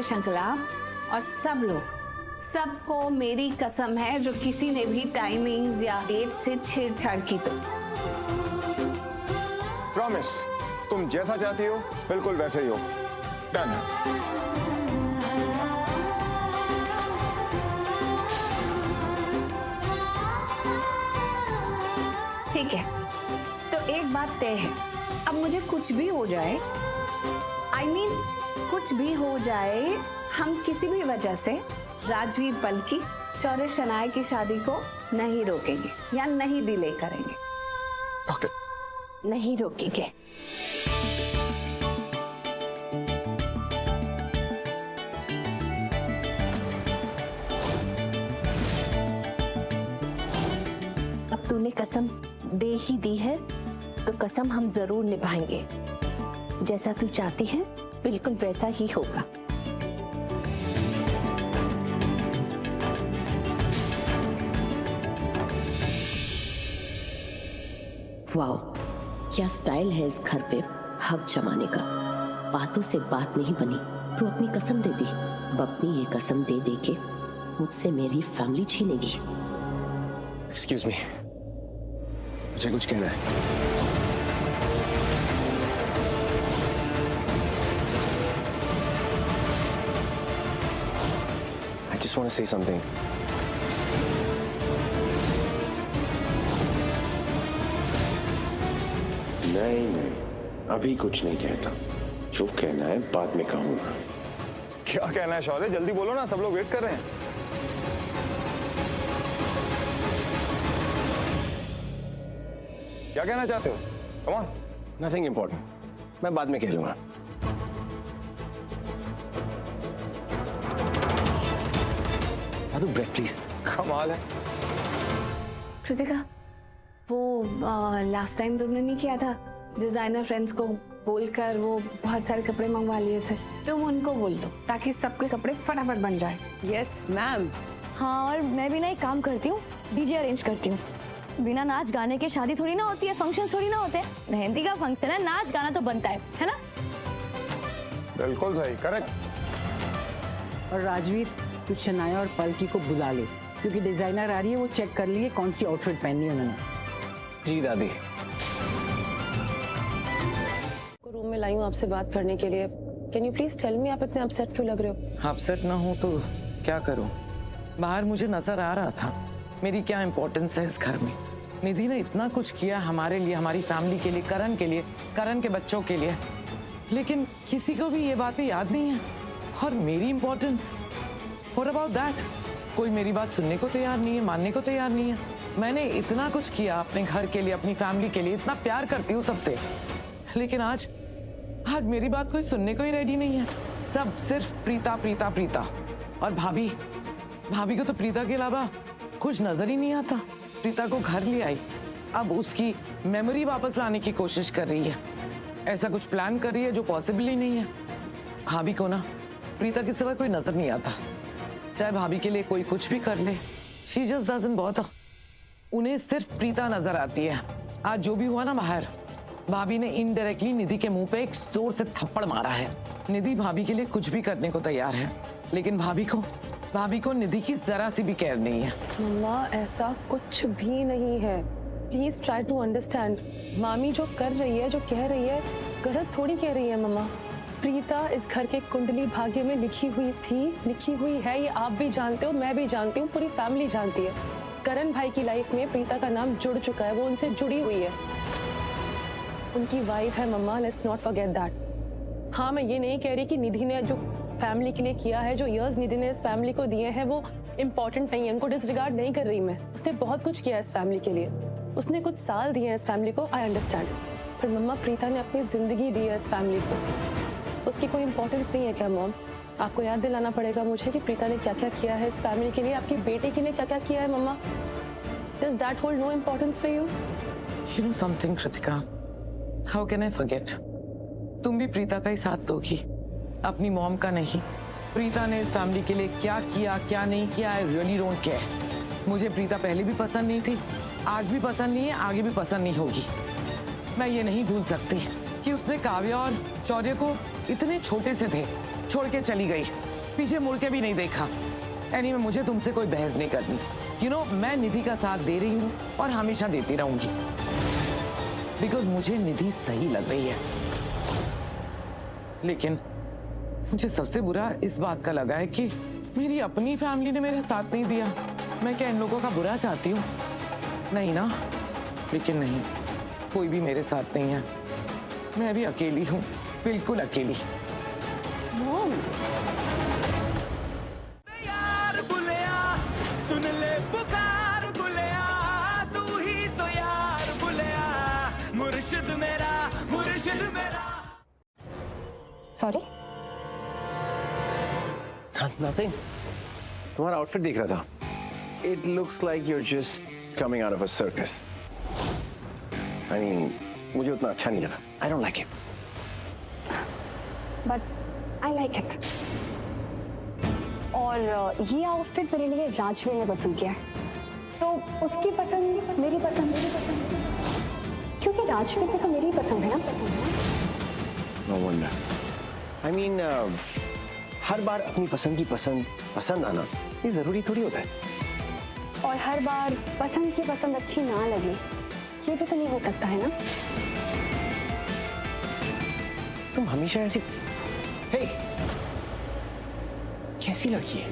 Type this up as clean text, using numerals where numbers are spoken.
राजेश अंकला और सब लोग, सबको मेरी कसम है, जो किसी ने भी टाइमिंग्स या डेट से छेड़छाड़ की तो प्रॉमिस, तुम जैसा चाहती हो बिल्कुल वैसे ही हो। डन। ठीक है, तो एक बात तय है, अब मुझे कुछ भी हो जाए, I mean, कुछ भी हो जाए, हम किसी भी वजह से राजवीर बल्कि शौर्य शनाया की शादी को नहीं रोकेंगे या नहीं डिले करेंगे। ओके। नहीं रोकेंगे। अब तूने कसम दे ही दी है, तो कसम हम जरूर निभाएंगे। जैसा तू चाहती है बिल्कुल वैसा ही होगा। वाओ, क्या स्टाइल है इस घर पे हक जमाने का। बातों से बात नहीं बनी, तू अपनी कसम दे दी। अब अपनी ये कसम दे दे के मुझसे मेरी फैमिली छीनेगी। एक्सक्यूज मी, मुझे कुछ कहना है। I just want to say something. नहीं, अभी कुछ नहीं कहता। जो कहना है बाद में कहूंगा। क्या कहना है शौर्य, जल्दी बोलो ना, सब लोग वेट कर रहे हैं। क्या कहना चाहते हो? Come on. नथिंग इंपॉर्टेंट, मैं बाद में कह लूंगा। Break please. कमाल है। कृतिका, वो लास्ट टाइम तुमने नहीं किया था, डिजाइनर फ्रेंड्स को बोलकर वो बहुत सारे कपड़े मंगवा लिए थे, तुम उनको बोल दो ताकि सबके कपड़े फटाफट बन जाए। Yes ma'am. हाँ, और मैं भी ना एक काम करती हूँ, डीजे अरेंज करती हूँ। बिना नाच गाने के शादी थोड़ी ना होती है, फंक्शन थोड़ी ना होते हैं। मेहंदी का फंक्शन है, नाच गाना तो बनता है ना? बिल्कुल सही, करेक्ट। और राजवीर, तू शनाया और पलकी को बुला ले, क्योंकि डिजाइनर आ रही है, वो चेक कर लिए कौन सी आउटफिट पहननी है उन्होंने। जी दादी। रूम में लाई हूँ आपसे बात करने के लिए। Can you please tell me, आप इतने अपसेट क्यों लग रहे हो? अपसेट ना हो तो क्या करूं? बाहर मुझे नजर आ रहा था मेरी क्या इंपॉर्टेंस है इस घर में। निधि ने इतना कुछ किया हमारे लिए, हमारी फैमिली के लिए, करण के बच्चों के लिए, लेकिन किसी को भी ये बातें याद नहीं है। और मेरी इंपॉर्टेंस, व्हाट अबाउट दैट? कोई मेरी बात सुनने को तैयार नहीं है, मानने को तैयार नहीं है। मैंने इतना कुछ किया अपने घर के लिए, अपनी फैमिली के लिए, इतना प्यार करती हूँ सबसे, लेकिन आज मेरी बात कोई सुनने को ही रेडी नहीं है। सब सिर्फ प्रीता प्रीता प्रीता। और भाभी को तो प्रीता के अलावा कुछ नजर ही नहीं आता। प्रीता को घर ले आई, अब उसकी मेमोरी वापस लाने की कोशिश कर रही है, ऐसा कुछ प्लान कर रही है जो पॉसिबल ही नहीं है। भाभी को ना प्रीता के सिवा कोई नजर नहीं आता, चाहे भाभी के लिए कोई कुछ भी कर ले, शी जस्ट डजंट बॉदर। उन्हें सिर्फ प्रीता नजर आती है। आज जो भी हुआ ना बाहर, भाभी ने इनडायरेक्टली निधि के मुंह पे एक जोर से थप्पड़ मारा है। निधि भाभी के लिए कुछ भी करने को तैयार है, लेकिन भाभी को निधि की जरा सी भी केयर नहीं है। मम्मा, ऐसा कुछ भी नहीं है, प्लीज ट्राई टू अंडरस्टैंड। मामी जो कर रही है, जो कह रही है, गलत थोड़ी कह रही है मम्मा। प्रीता इस घर के कुंडली भाग्य में लिखी हुई थी, लिखी हुई है, ये आप भी जानते हो, मैं भी जानती हूँ, पूरी फैमिली जानती है। करण भाई की लाइफ में प्रीता का नाम जुड़ चुका है, वो उनसे जुड़ी हुई है, उनकी वाइफ है मम्मा, लेट्स नॉट फॉरगेट दैट। हाँ, मैं ये नहीं कह रही कि निधि ने जो फैमिली के लिए किया है, जो इयर्स निधि ने इस फैमिली को दिए हैं, वो इम्पोर्टेंट नहीं है, उनको डिसरिगार्ड नहीं कर रही मैं। उसने बहुत कुछ किया इस फैमिली के लिए, उसने कुछ साल दिए हैं इस फैमिली को, आई अंडरस्टैंड। पर मम्मा, प्रीता ने अपनी जिंदगी दी है इस फैमिली को, उसकी कोई इंपॉर्टेंस नहीं है क्या मॉम? आपको याद दिलाना पड़ेगा मुझे कि प्रीता ने क्या क्या किया है इस फैमिली के लिए, आपकी बेटे के लिए क्या क्या किया है मम्मा। Does that hold no importance for you? You know something, Kritika? How can I forget? तुम भी प्रीता का ही साथ दोगी, अपनी मॉम का नहीं। प्रीता ने इस फैमिली के लिए क्या किया, क्या नहीं किया, आई रियली डोंट केयर। मुझे प्रीता पहले भी पसंद नहीं थी, आज भी पसंद नहीं है, आगे भी पसंद नहीं होगी। मैं ये नहीं भूल सकती कि उसने काव्या और शौर्य को इतने छोटे से थे छोड़ के चली गई। पीछे मुड़ के भी नहीं देखा। एनीवे मुझे तुमसे कोई बहस नहीं करनी। यू नो मैं निधि का साथ दे रही हूँ और हमेशा देती रहूंगी, बिकॉज मुझे निधि सही लग रही है। लेकिन मुझे सबसे बुरा इस बात का लगा है कि मेरी अपनी फैमिली ने मेरा साथ नहीं दिया। मैं क्या इन लोगों का बुरा चाहती हूँ? नहीं ना। लेकिन नहीं, कोई भी मेरे साथ नहीं है। मैं भी अकेली हूँ, बिल्कुल अकेली। मॉम, यार बुलिया सुन ले पुकार बुलिया, तू ही तो यार बुलिया, मुर्शिद मेरा मुर्शिद मेरा। सॉरी। नथिंग। तुम्हारा आउटफिट देख रहा था। It looks like you're just coming out of a circus. I mean, मुझे उतना अच्छा नहीं लगा। I don't like it. But I like it. और ये आउटफिट मेरे लिए राजवीर ने पसंद किया है, तो उसकी पसंद मेरी पसंद, क्योंकि राजवीर को तो मेरी पसंद है ना। No wonder. I mean, हर बार अपनी पसंद की पसंद आना ये जरूरी थोड़ी होता है। और हर बार पसंद की पसंद अच्छी ना लगे, ये भी तो नहीं हो सकता है ना। तुम हमेशा ऐसी, हे, कैसी लड़की है?